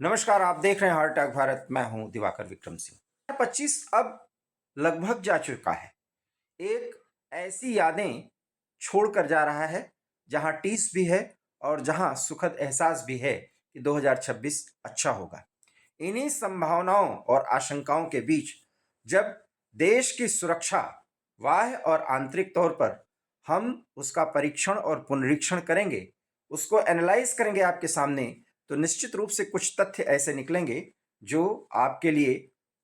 नमस्कार, आप देख रहे हैं हार्ट अटैक भारत। मैं हूं दिवाकर विक्रम सिंह। 25 अब लगभग जा चुका है। एक ऐसी यादें छोड़कर जा रहा है जहां टीस भी है और जहां सुखद एहसास भी है कि 2026 अच्छा होगा। इन्हीं संभावनाओं और आशंकाओं के बीच जब देश की सुरक्षा बाह्य और आंतरिक तौर पर हम उसका परीक्षण और पुनरीक्षण करेंगे, उसको एनालाइज करेंगे आपके सामने, तो निश्चित रूप से कुछ तथ्य ऐसे निकलेंगे जो आपके लिए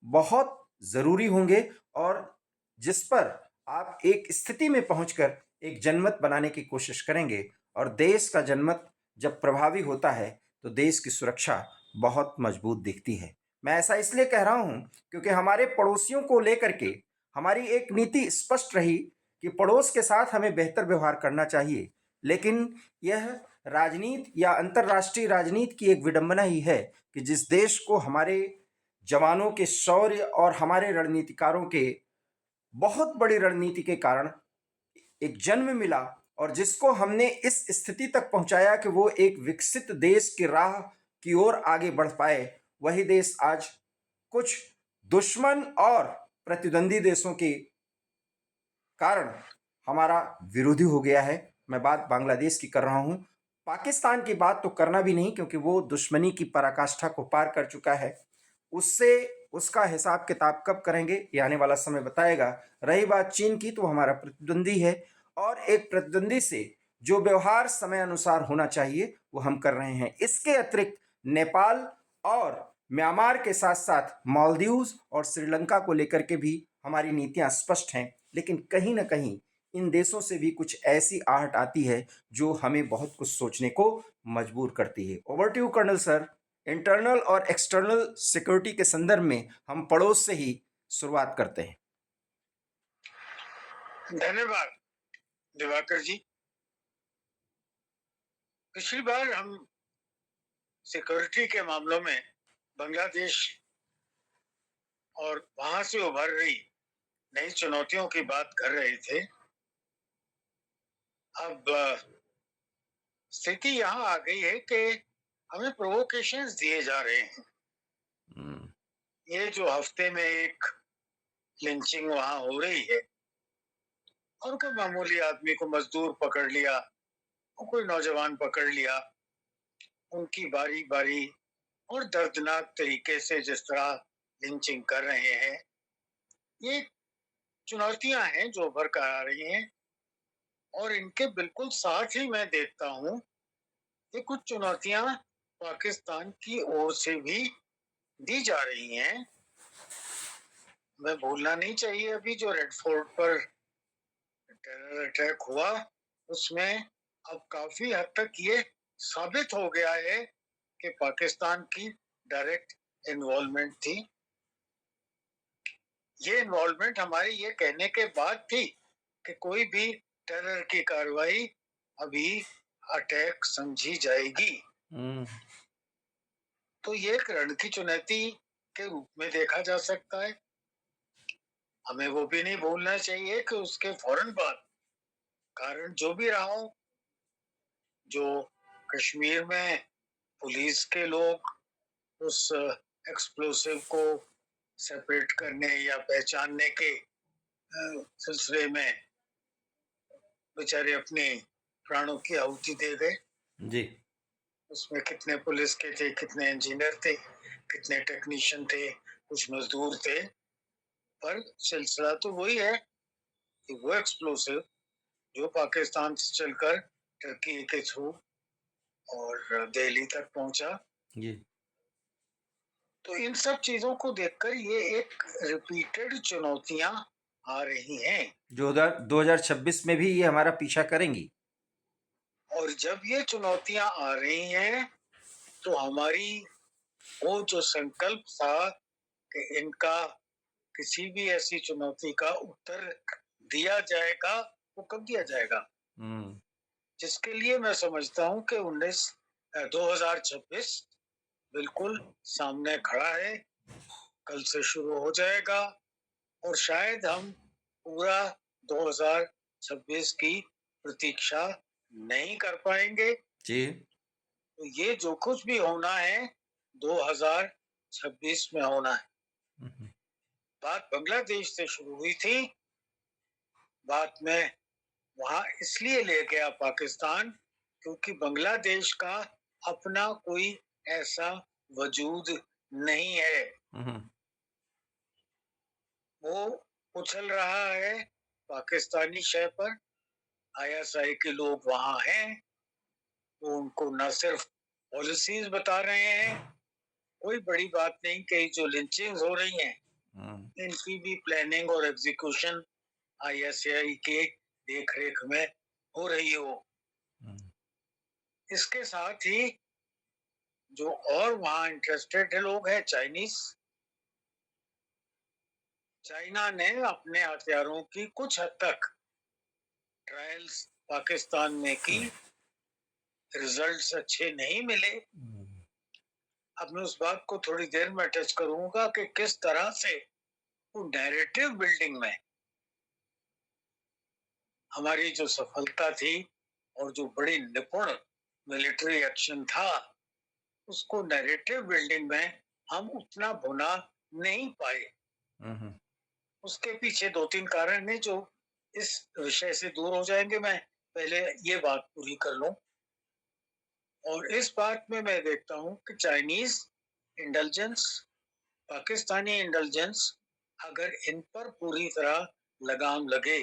बहुत ज़रूरी होंगे और जिस पर आप एक स्थिति में पहुंचकर एक जनमत बनाने की कोशिश करेंगे। और देश का जनमत जब प्रभावी होता है तो देश की सुरक्षा बहुत मजबूत दिखती है। मैं ऐसा इसलिए कह रहा हूं क्योंकि हमारे पड़ोसियों को लेकर के हमारी एक नीति स्पष्ट रही कि पड़ोस के साथ हमें बेहतर व्यवहार करना चाहिए। लेकिन यह राजनीति या अंतर्राष्ट्रीय राजनीति की एक विडंबना ही है कि जिस देश को हमारे जवानों के शौर्य और हमारे रणनीतिकारों के बहुत बड़ी रणनीति के कारण एक जन्म मिला और जिसको हमने इस स्थिति तक पहुंचाया कि वो एक विकसित देश की राह की ओर आगे बढ़ पाए, वही देश आज कुछ दुश्मन और प्रतिद्वंदी देशों के कारण हमारा विरोधी हो गया है। मैं बात बांग्लादेश की कर रहा हूं। पाकिस्तान की बात तो करना भी नहीं क्योंकि वो दुश्मनी की पराकाष्ठा को पार कर चुका है। उससे उसका हिसाब किताब कब करेंगे ये आने वाला समय बताएगा। रही बात चीन की, तो वो हमारा प्रतिद्वंदी है और एक प्रतिद्वंदी से जो व्यवहार समय अनुसार होना चाहिए वो हम कर रहे हैं। इसके अतिरिक्त नेपाल और म्यांमार के साथ साथ मालदीव्स और श्रीलंका को लेकर के भी हमारी नीतियां स्पष्ट हैं। लेकिन कहीं ना कहीं इन देशों से भी कुछ ऐसी आहट आती है जो हमें बहुत कुछ सोचने को मजबूर करती है। Over to you colonel sir. Internal और एक्सटर्नल सिक्योरिटी के संदर्भ में हम पड़ोस से ही शुरुआत करते हैं। धन्यवाद दिवाकर जी। पिछली बार हम सिक्योरिटी के मामलों में बांग्लादेश और वहां से उभर रही नई चुनौतियों की बात कर रहे थे। अब स्थिति यहाँ आ गई है कि हमें प्रोवोकेशंस दिए जा रहे हैं। ये जो हफ्ते में एक लिंचिंग वहां हो रही है और कोई मामूली आदमी को मजदूर पकड़ लिया और कोई नौजवान पकड़ लिया, उनकी बारी बारी और दर्दनाक तरीके से जिस तरह लिंचिंग कर रहे हैं, ये चुनौतियां हैं जो उभर कर आ रही हैं। और इनके बिल्कुल साथ ही मैं देखता हूं कि कुछ चुनौतियां पाकिस्तान की ओर से भी दी जा रही हैं। मैं भूलना नहीं चाहिए, अभी जो रेड फोर्ट पर टेरर अटैक हुआ उसमें अब काफी हद तक ये साबित हो गया है कि पाकिस्तान की डायरेक्ट इन्वॉल्वमेंट थी। ये इन्वॉल्वमेंट हमारे ये कहने के बाद थी कि कोई भी टेरर की कार्रवाई अभी अटैक समझी जाएगी। तो ये एक रण की चुनौती के रूप में देखा जा सकता है। हमें वो भी नहीं भूलना चाहिए कि उसके फौरन बाद कारण जो भी रहा हो, जो कश्मीर में पुलिस के लोग उस एक्सप्लोसिव को सेपरेट करने या पहचानने के सिलसिले में बेचारे अपने प्राणों की आहुति दे गए जी। उसमें कितने पुलिस के थे, कितने इंजीनियर थे, कितने टेक्नीशियन थे, कुछ मजदूर थे। पर सिलसिला तो वही है कि वो एक्सप्लोसिव जो पाकिस्तान से चलकर टर्की के थ्रू और दिल्ली तक पहुंचा। जी। तो इन सब चीजों को देखकर ये एक रिपीटेड चुनौतियां आ रही हैं जो 2026 में भी ये हमारा पीछा करेंगी। और जब ये चुनौतियां आ रही हैं तो हमारी वो जो संकल्प था कि इनका किसी भी ऐसी चुनौती का उत्तर दिया जाएगा, वो कब दिया जाएगा, जिसके लिए मैं समझता हूं कि 2026 बिल्कुल सामने खड़ा है। कल से शुरू हो जाएगा और शायद हम पूरा 2026 की प्रतीक्षा नहीं कर पाएंगे। जी। तो ये जो कुछ भी होना है 2026 में होना है। हम्म, बात बांग्लादेश से शुरू हुई थी, बाद में वहां इसलिए ले गया पाकिस्तान क्योंकि बांग्लादेश का अपना कोई ऐसा वजूद नहीं है। हम्म, वो उछल रहा है पाकिस्तानी शय पर। आईएसआई के लोग वहां हैं, वो उनको न सिर्फ पॉलिसीज बता रहे हैं, कोई बड़ी बात नहीं कि जो लिंचिंग हो रही हैं इनकी भी प्लानिंग और एग्जीक्यूशन आईएसआई के देखरेख में हो रही हो। इसके साथ ही जो और वहां इंटरेस्टेड लोग हैं चाइना ने अपने हथियारों की कुछ हद तक ट्रायल्स पाकिस्तान में की, रिजल्ट्स अच्छे नहीं मिले। अब मैं उस बात को थोड़ी देर में टच करूंगा कि किस तरह से वो नैरेटिव बिल्डिंग में हमारी जो सफलता थी और जो बड़ी निपुण मिलिट्री एक्शन था, उसको नैरेटिव बिल्डिंग में हम उतना भुना नहीं पाए। उसके पीछे दो तीन कारण हैं जो इस विषय से दूर हो जाएंगे। मैं पहले ये बात पूरी कर लूं। और इस बात में मैं देखता हूं कि चाइनीज इंटेलिजेंस, पाकिस्तानी इंटेलिजेंस अगर इन पर पूरी तरह लगाम लगे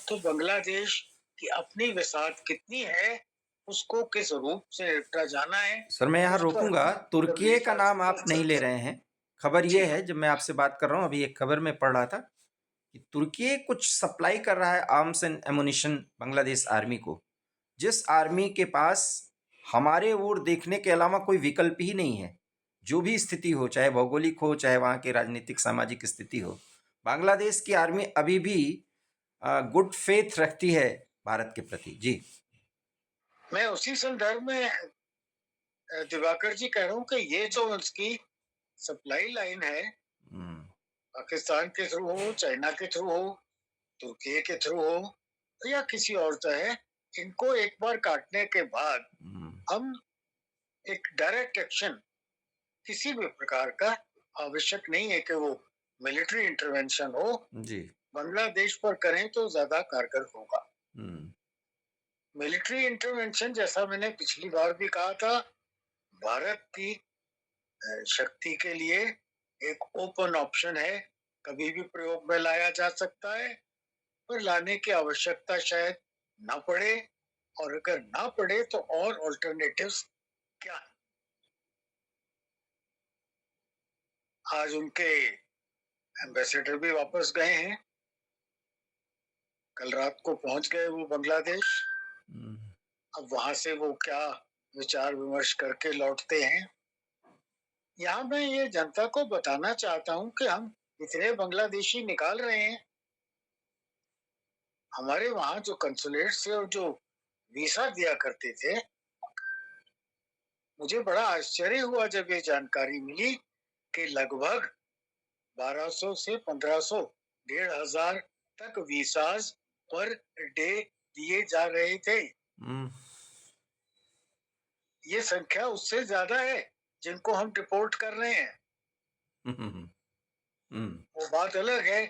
तो बांग्लादेश की अपनी विसात कितनी है, उसको किस रूप से निपटा जाना है, सर मैं यहाँ उस पर रोकूंगा। तुर्की का नाम आप नहीं ले रहे हैं। खबर जी ये है, जब मैं आपसे बात कर रहा हूँ, अभी एक खबर में पढ़ रहा था कि तुर्की कुछ सप्लाई कर रहा है arms and ammunition Bangladesh army को, जिस आर्मी के पास हमारे ओर देखने के अलावा कोई विकल्प ही नहीं है। जो भी स्थिति हो, चाहे भौगोलिक हो, चाहे वहाँ की राजनीतिक सामाजिक स्थिति हो, बांग्लादेश की आर्मी अभी भी गुड फेथ रखती है भारत के प्रति। जी, मैं उसी संदर्भ में दिवाकर जी कह रहा हूँ कि ये जो उसकी सप्लाई लाइन है, पाकिस्तान के थ्रू हो, चाइना के थ्रू हो, तुर्की के थ्रू हो या किसी और तरह, इनको एक बार काटने के बाद हम एक डायरेक्ट एक्शन किसी भी प्रकार का आवश्यक नहीं है कि वो मिलिट्री इंटरवेंशन हो, जी, बांग्लादेश पर करें तो ज्यादा कारगर होगा। मिलिट्री इंटरवेंशन, जैसा मैंने पिछली बार भी कहा था, भारत की शक्ति के लिए एक ओपन ऑप्शन है, कभी भी प्रयोग में लाया जा सकता है, पर लाने की आवश्यकता शायद ना पड़े, और अगर ना पड़े तो और ऑल्टरनेटिव्स क्या है। आज उनके एम्बेसडर भी वापस गए हैं, कल रात को पहुंच गए वो बांग्लादेश। अब वहां से वो क्या विचार विमर्श करके लौटते हैं। यहाँ मैं ये जनता को बताना चाहता हूँ कि हम इतने बांग्लादेशी निकाल रहे हैं। हमारे वहां जो कंसुलेट से और जो वीसा दिया करते थे, मुझे बड़ा आश्चर्य हुआ जब ये जानकारी मिली कि लगभग 1200 से 1500, 1500 तक वीसाज पर डे दिए जा रहे थे। ये संख्या उससे ज्यादा है जिनको हम डिपोर्ट कर रहे हैं। वो बात अलग है,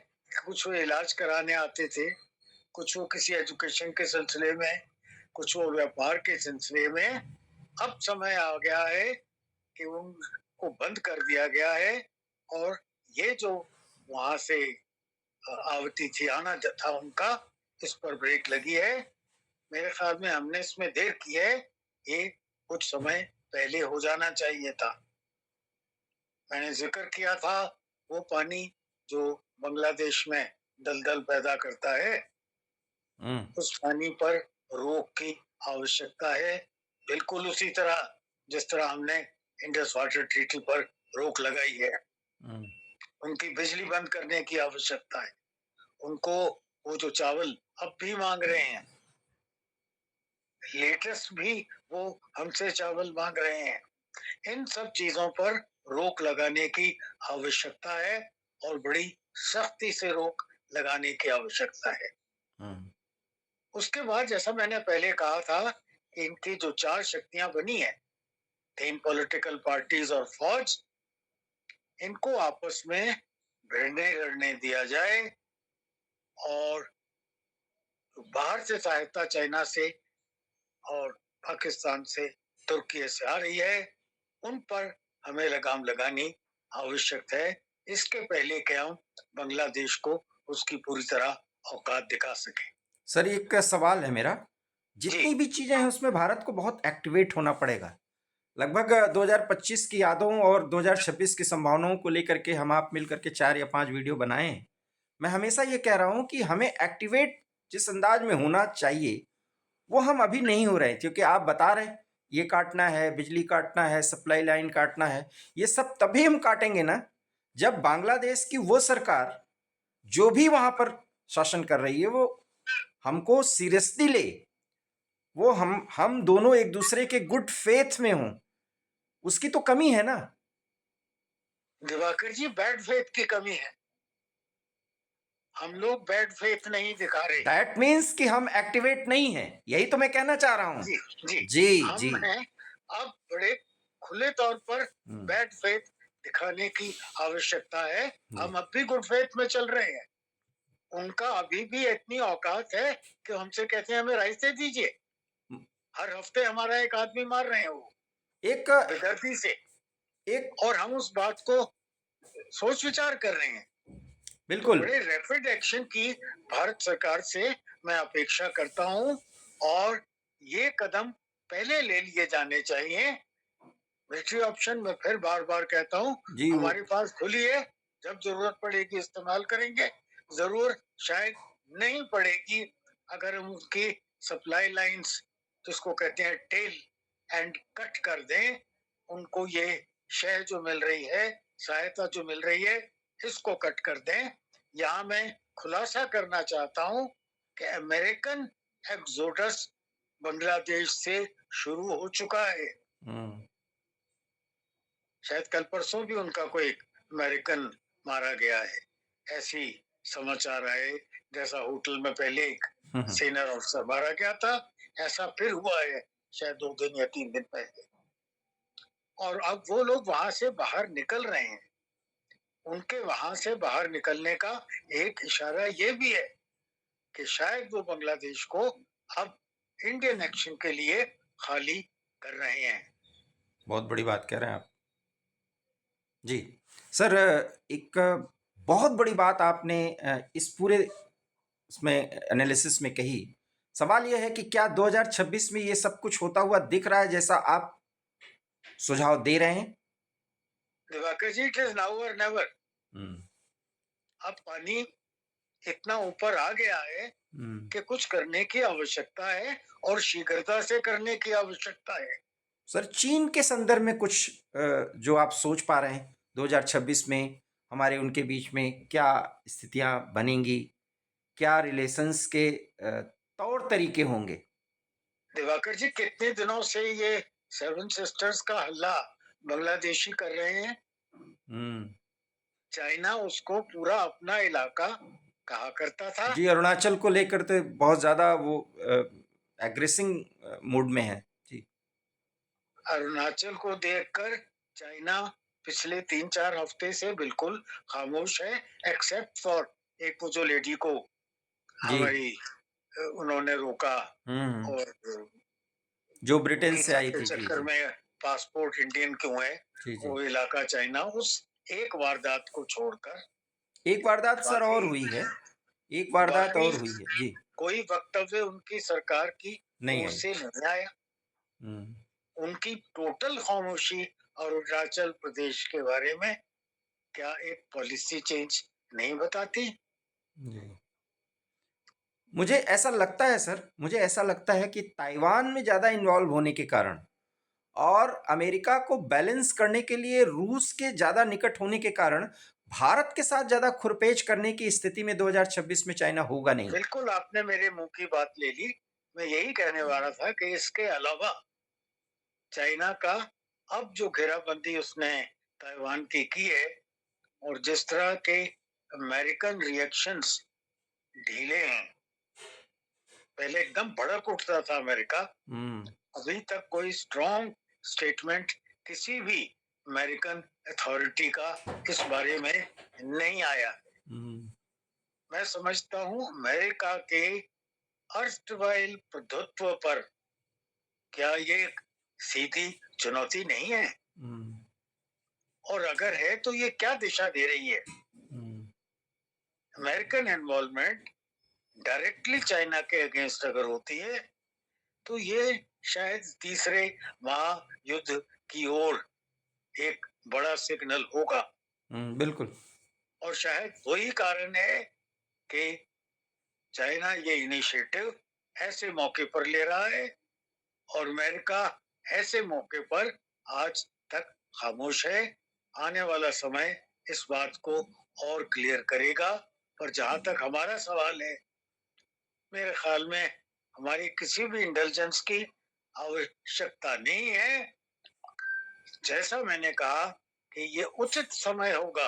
कुछ वो इलाज कराने आते थे, कुछ वो किसी एजुकेशन के सिलसिले में, कुछ वो व्यापार के सिलसिले में। अब समय आ गया है कि उनको बंद कर दिया गया है, और ये जो वहां से आवती थी, आना था उनका, इस पर ब्रेक लगी है। मेरे ख्याल में हमने इसमें देर की है, ये कुछ समय पहले हो जाना चाहिए था। मैंने जिक्र किया था वो पानी जो बांग्लादेश में दलदल पैदा करता है, उस पानी पर रोक की आवश्यकता है, बिल्कुल उसी तरह जिस तरह हमने इंडस वाटर ट्रीटी पर रोक लगाई है। उनकी बिजली बंद करने की आवश्यकता है। उनको वो जो चावल अब भी मांग रहे हैं, लेटेस्ट भी वो हमसे चावल मांग रहे हैं, इन सब चीजों पर रोक लगाने की आवश्यकता है, और बड़ी सख्ती से रोक लगाने की आवश्यकता है। उसके बाद जैसा मैंने पहले कहा था कि इनकी जो चार शक्तियां बनी है, तीन पॉलिटिकल पार्टीज और फौज, इनको आपस में भिड़ने लड़ने दिया जाए और बाहर से सहायता चाइना से और पाकिस्तान से, तुर्की से आ रही है, उन पर हमें लगाम लगानी आवश्यक है, इसके पहले कि हम बांग्लादेश को उसकी पूरी तरह औकात दिखा सकें। सर एक सवाल है मेरा, जी जितनी भी चीजें हैं उसमें भारत को बहुत एक्टिवेट होना पड़ेगा। लगभग 2025 की यादों और 2026 की संभावनाओं को लेकर के हम आप मिल करके 4 या 5 वीडियो बनाए हैं। मैं हमेशा ये कह रहा हूं कि हमें एक्टिवेट जिस अंदाज में होना चाहिए वो हम अभी नहीं हो रहे, क्योंकि आप बता रहे हैं ये काटना है, बिजली काटना है, सप्लाई लाइन काटना है। ये सब तभी हम काटेंगे ना जब बांग्लादेश की वो सरकार जो भी वहां पर शासन कर रही है वो हमको सीरियसली ले, वो हम दोनों एक दूसरे के गुड फेथ में हों। उसकी तो कमी है ना दिवाकर जी, बैड फेथ की कमी है। हम लोग बैड फेथ नहीं दिखा रहे। दैट मीन्स कि हम एक्टिवेट नहीं हैं, यही तो मैं कहना चाह रहा हूं। जी जी जी हम जी हैं अब बड़े खुले तौर पर बैड फेथ दिखाने की आवश्यकता है। हम अब भी गुड फेथ में चल रहे हैं। उनका अभी भी इतनी औकात है कि हमसे कहते हैं हमें राइस दे दीजिए। हर हफ्ते हमारा एक आदमी मार रहे हैं वो एक बेदर्दी से, एक और हम उस बात को सोच विचार कर रहे हैं। बिल्कुल बड़े रैपिड एक्शन की भारत सरकार से मैं अपेक्षा करता हूं, और ये कदम पहले ले लिए जाने चाहिए। मिलिट्री ऑप्शन में फिर बार बार कहता हूं, जी वो हमारे पास खुली है, जब जरूरत पड़ेगी इस्तेमाल करेंगे, जरूर शायद नहीं पड़ेगी। अगर हम उसकी सप्लाई लाइंस, जिसको कहते हैं टेल एंड, कट कर दें, उनको ये शय जो मिल रही है, सहायता जो मिल रही है, इसको कट कर दें। यहाँ मैं खुलासा करना चाहता हूं कि अमेरिकन एक्सोडस बांग्लादेश से शुरू हो चुका है। शायद कल परसों भी उनका कोई अमेरिकन मारा गया है, ऐसी समाचार आए। जैसा होटल में पहले एक सीनियर ऑफिसर मारा गया था, ऐसा फिर हुआ है शायद 2 दिन या 3 दिन पहले। और अब वो लोग वहां से बाहर निकल रहे हैं। उनके वहां से बाहर निकलने का एक इशारा ये भी है कि शायद वो बांग्लादेश को अब इंडियन एक्शन के लिए खाली कर रहे हैं। बहुत बड़ी बात कह रहे हैं आप जी। सर एक बहुत बड़ी बात आपने इस पूरे इसमें एनालिसिस में कही। सवाल यह है कि क्या 2026 में ये सब कुछ होता हुआ दिख रहा है जैसा आप सुझाव दे रहे हैं? दिवाकर जी, इट इज नाउ और नेवर। अब पानी इतना ऊपर आ गया है कि कुछ करने की आवश्यकता है, और शीघ्रता से करने की आवश्यकता है। सर चीन के संदर्भ में कुछ जो आप सोच पा रहे हैं 2026 में हमारे उनके बीच में क्या स्थितियां बनेंगी, क्या रिलेशंस के तौर तरीके होंगे? दिवाकर जी, कितने दिनों से ये 7 सिस्टर्स का हल्ला बांग्लादेशी कर रहे हैं। चाइना उसको पूरा अपना इलाका कहा करता था। जी अरुणाचल को लेकर तो बहुत ज्यादा वो एग्रेसिव मूड में है जी। अरुणाचल को देखकर चाइना पिछले 3-4 हफ्ते से बिल्कुल खामोश है, एक्सेप्ट फॉर एक वो जो लेडी को हमारी उन्होंने रोका, और जो ब्रिटेन से वीजा आई के थी। चक्कर में पासपोर्ट इंडियन क्यों है, वो इलाका चाइना, उस एक वारदात को छोड़कर एक वारदात सर और हुई है, एक वारदात और हुई है जी। कोई वक्तव्य उनकी सरकार की नहीं ओर से नहीं आया। उनकी टोटल खामोशी और अरुणाचल प्रदेश के बारे में क्या एक पॉलिसी चेंज नहीं बताती? मुझे ऐसा लगता है सर, मुझे ऐसा लगता है कि ताइवान में ज़्यादा इन्वॉल्व होने के कारण और अमेरिका को बैलेंस करने के लिए रूस के ज़्यादा निकट होने के कारण भारत के साथ ज़्यादा खुरपेच करने की स्थिति में 2026 में चाइना होगा नहीं। बिल्कुल, आपने मेरे मुंह की बात ले ली। मैं यही कहने वाला था कि इसके अलावा चाइना का अब जो घेराबंदी उसने ताइवान की है, और जिस तरह के अमेरिकन रिएक्शंस ढीले हैं, पहले एकदम भड़क उठता था अमेरिका, अभी तक कोई स्ट्रॉन्ग स्टेटमेंट किसी भी अमेरिकन अथॉरिटी का इस बारे में नहीं आया। मैं समझता हूं अमेरिका के अर्धवाइल प्रभुत्व पर क्या ये एक सीधी चुनौती नहीं है? और अगर है तो ये क्या दिशा दे रही है? अमेरिकन इन्वॉल्वमेंट डायरेक्टली चाइना के अगेंस्ट अगर होती है तो ये शायद तीसरे महायुद्ध की ओर एक बड़ा सिग्नल होगा। बिल्कुल। और शायद वही कारण है कि चाइना ये इनिशिएटिव ऐसे मौके पर ले रहा है और अमेरिका ऐसे मौके पर आज तक खामोश है। आने वाला समय इस बात को और क्लियर करेगा। पर जहां तक हमारा सवाल है, मेरे ख्याल में हमारी किसी भी इंटेलिजेंस की आवश्यकता नहीं है। जैसा मैंने कहा कि ये उचित समय होगा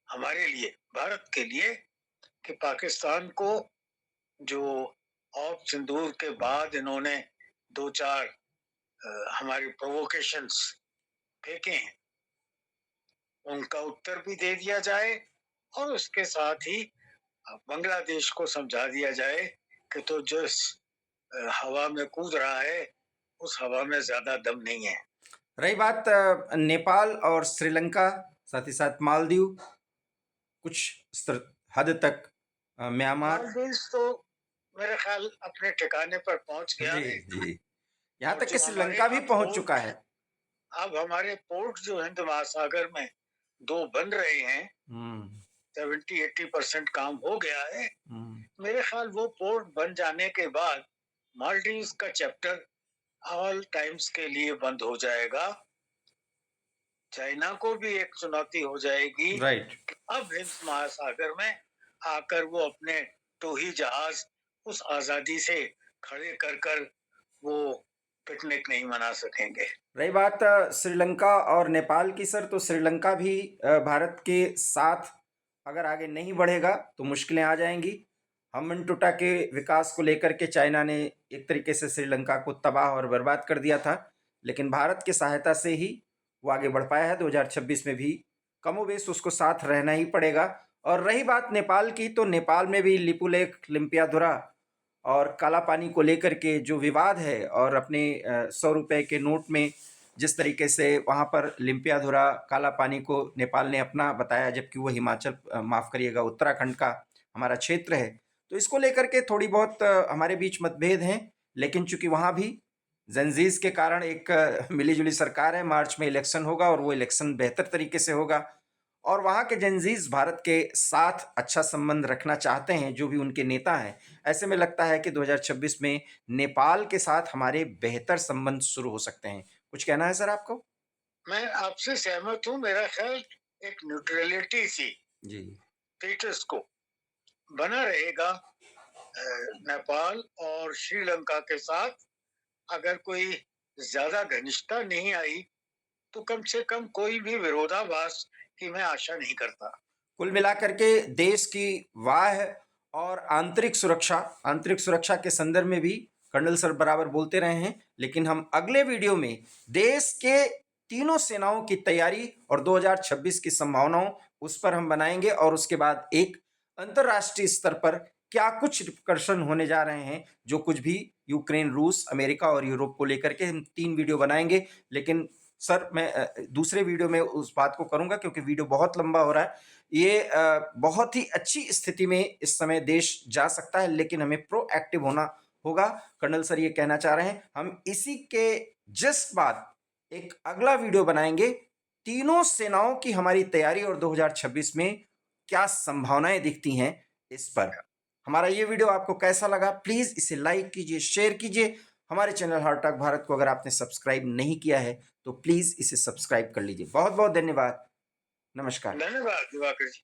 हमारे लिए, भारत के लिए, कि पाकिस्तान को जो ऑप सिंदूर के बाद इन्होंने 2-4 हमारे प्रोवोकेशंस फेंके हैं, उनका उत्तर भी दे दिया जाए और उसके साथ ही बांग्लादेश को समझा दिया जाए कि तो जिस हवा में कूद रहा है उस हवा में ज्यादा दम नहीं है। रही बात नेपाल और श्रीलंका, साथ ही साथ मालदीव, कुछ हद तक म्यांमार, मालदीव तो मेरे ख्याल अपने ठिकाने पर पहुंच गया है। जी, यहाँ और तक कि जो श्रीलंका भी हमारे पहुंच अब चुका है। अब हमारे पोर्ट जो हिंद महासागर में 2 बन रहे हैं, 70-80% काम हो गया है। मेरे ख्याल वो पोर्ट बन जाने के बाद मालदीव का चैप्टर ऑल टाइम्स के लिए बंद हो जाएगा। चाइना को भी एक चुनौती हो जाएगी। राइट। अब हिंद महासागर में आकर वो अपने टोही जहाज उस आजादी से खड़े कर वो पिकनिक नहीं मना सकेंगे। रही बात श्रीलंका और नेपाल की सर, तो श्रीलंका भी भारत के साथ अगर आगे नहीं बढ़ेगा तो मुश्किलें आ जाएंगी। हमनटोटा के विकास को लेकर के चाइना ने एक तरीके से श्रीलंका को तबाह और बर्बाद कर दिया था, लेकिन भारत की सहायता से ही वो आगे बढ़ पाया है। 2026 में भी कमोबेश उसको साथ रहना ही पड़ेगा। और रही बात नेपाल की, तो नेपाल में भी लिपुलेख, लिम्पियाधुरा और काला पानी को लेकर के जो विवाद है, और अपने 100 रुपये के नोट में जिस तरीके से वहाँ पर लिम्पियाधुरा, काला पानी को नेपाल ने अपना बताया, जबकि वो हिमाचल, माफ़ करिएगा, उत्तराखंड का हमारा क्षेत्र है। तो इसको लेकर के थोड़ी बहुत हमारे बीच मतभेद हैं, लेकिन चूंकि वहाँ भी जंजीज के कारण एक मिलीजुली सरकार है। मार्च में इलेक्शन होगा और वो इलेक्शन बेहतर तरीके से होगा, और वहाँ के जंजीज भारत के साथ अच्छा संबंध रखना चाहते हैं, जो भी उनके नेता हैं। ऐसे में लगता है कि 2026 में नेपाल के साथ हमारे बेहतर संबंध शुरू हो सकते हैं। कुछ कहना है सर आपको? मैं आपसे सहमत हूँ। मेरा ख्याल एक न्यूट्रलिटी सी जी स्टेटस को बना रहेगा नेपाल और श्रीलंका के साथ। अगर कोई ज्यादा घनिष्ठता नहीं आई तो कम से कम कोई भी विरोधाभास की मैं आशा नहीं करता। कुल मिलाकर के देश की वाह और आंतरिक सुरक्षा के संदर्भ में भी कर्नल सर बराबर बोलते रहे हैं, लेकिन हम अगले वीडियो में देश के तीनों सेनाओं की तैयारी और 2026 की संभावनाओं, उस पर हम बनाएंगे। और उसके बाद एक अंतर्राष्ट्रीय स्तर पर क्या कुछ रिकर्षण होने जा रहे हैं, जो कुछ भी यूक्रेन, रूस, अमेरिका और यूरोप को लेकर के हम 3 वीडियो बनाएंगे। लेकिन सर मैं दूसरे वीडियो में उस बात को करूंगा, क्योंकि वीडियो बहुत लंबा हो रहा है। ये बहुत ही अच्छी स्थिति में इस समय देश जा सकता है, लेकिन हमें प्रोएक्टिव होना होगा। कर्नल सर ये कहना चाह रहे हैं। हम इसी के जस्ट बाद एक अगला वीडियो बनाएंगे, तीनों सेनाओं की हमारी तैयारी और 2026 में क्या संभावनाएं दिखती हैं, इस पर। हमारा ये वीडियो आपको कैसा लगा, प्लीज इसे लाइक कीजिए, शेयर कीजिए। हमारे चैनल हार्ट टॉक भारत को अगर आपने सब्सक्राइब नहीं किया है तो प्लीज इसे सब्सक्राइब कर लीजिए। बहुत बहुत धन्यवाद। नमस्कार। धन्यवाद दिवाकर जी।